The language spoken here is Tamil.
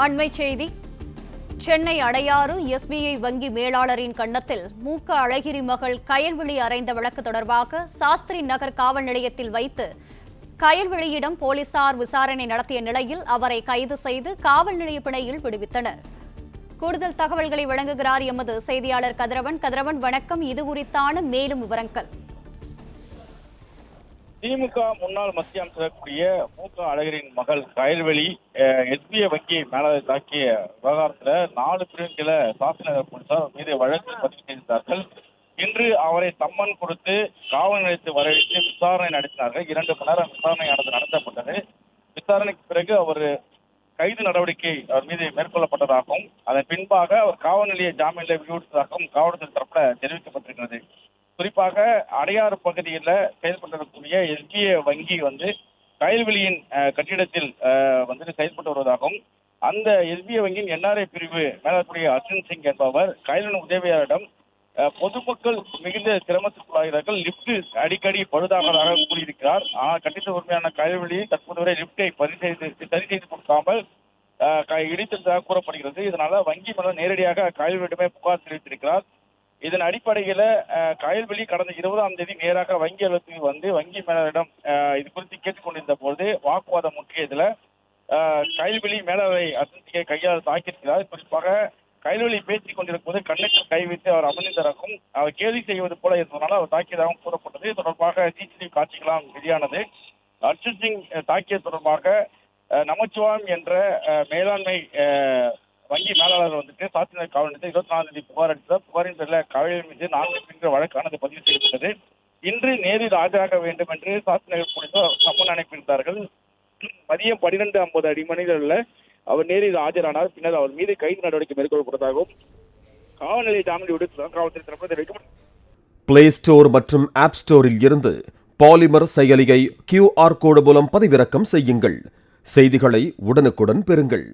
அண்மை செய்தி. சென்னை அடையாறு எஸ்பிஐ வங்கி மேலாளரின் கன்னத்தில் மூக்க அழகிரி மகள் கயல்விழி அறைந்த வழக்கு தொடர்பாக சாஸ்திரி நகர் காவல் நிலையத்தில் வைத்து கயல்விழியிடம் போலீசார் விசாரணை நடத்திய நிலையில் அவரை கைது செய்து காவல் நிலைய பிணையில் விடுவித்தனர். கூடுதல் தகவல்களை வழங்குகிறார் எமது செய்தியாளர் கதிரவன். கதிரவன், வணக்கம். இது குறித்தான மேலும் விவரங்கள். திமுக முன்னாள் மத்திய அமைச்சராகக்கூடிய மூக்க அழகரின் மகள் கயல்விழி எஸ்பிஐ வங்கி மேலாளரை தாக்கிய விவகாரத்துல 4 பிரிவுகளை சாஸ்திரி நகர் போலீசார் மீது வழக்கு பதிவு செய்திருந்தார்கள். இன்று அவரை சம்மன் கொடுத்து காவல் நிலையத்தை வரவேற்று விசாரணை நடத்தினார்கள். 2 மணி நேரம் விசாரணையானது நடத்தப்பட்டது. விசாரணைக்கு பிறகு அவர் கைது நடவடிக்கை அவர் மீது மேற்கொள்ளப்பட்டதாகவும் அதன் பின்பாக அவர் காவல் நிலைய ஜாமீனில் விடுவித்ததாகவும் காவல்துறை தரப்புல தெரிவிக்கப்பட்டிருக்கிறது. குறிப்பாக அடையாறு பகுதியில் செயல்பட்டிருக்கக்கூடிய எஸ்பிஐ வங்கி கயல்விழியின் கட்டிடத்தில் செயல்பட்டு வருவதாகவும் அந்த எஸ்பிஐ வங்கியின் என்ஆர்ஐ பிரிவு மேலாளர் அர்ஜுன் சிங் என்பவர் கயல்விழின் உதவியாளரிடம் பொதுமக்கள் மிகுந்த சிரமத்துக்குள்ளாகிறார்கள், லிப்ட் அடிக்கடி பழுதாகதாக கூறியிருக்கிறார். ஆனால் கட்டிட உரிமையான கயல்விழி தற்போது வரை லிப்டை சரி செய்து கொடுக்காமல் இடித்ததாக கூறப்படுகிறது. இதனால வங்கி மூலம் நேரடியாக கயல்விழிடமே புகார் தெரிவித்திருக்கிறார். இதன் அடிப்படையில கயல்விழி கடந்த 20ஆம் தேதி நேராக வங்கி அலுவலகத்துக்கு வங்கி மேலாளரிடம் இது குறித்து கேட்டுக்கொண்டிருந்த போது வாக்குவாதம் முற்றியதுல கயல்விழி மேலாளரை அர்ஜுன் கையால் தாக்கியிருக்கிறார். குறிப்பாக கயல்விழி பேசிக் கொண்டிருக்கும் போது கண்ணுக்கு கை வைத்து அவர் அமர்ந்திருக்கும் அவர் கேலி செய்வது போல இருந்ததனால அவர் தாக்கியதாகவும் கூறப்பட்டது. தொடர்பாக சிசிடிவி காட்சிகளாம் வெளியானது. அர்ஜுன் சிங் தாக்கியது தொடர்பாக நமச்சிவாயம் என்ற மேலாண்மை வங்கி மேலாளர் சாஸ்திரி நகர் காவல் நிலையத்தில் 24ஆம் தேதி புகார் அளித்தார். புகாரின் பேரில் கயல்விழி மீது 4 பிரிவு வழக்கானது பதிவு செய்யப்பட்டது. இன்று நேரில் ஆஜராக வேண்டும் என்று சாஸ்திரி நகர் போலீசார் சம்மன் அனுப்பியிருந்தார்கள். மதியம் 12:50 மணிகளில் அவர் நேரில் ஆஜரானார். பின்னர் அவர் மீது கைது நடவடிக்கை மேற்கொள்ளப்பட்டதாகவும் காவல் நிலைய ஜாமீன் விடுவித்ததாக காவல்துறை தரப்பில் தெரிவிக்கப்பட்டது. பிளே ஸ்டோர் மற்றும் ஆப் ஸ்டோரில் இருந்து பாலிமர் செயலியை QR கோடு மூலம் பதிவிறக்கம் செய்யுங்கள். செய்திகளை உடனுக்குடன் பெறுங்கள்.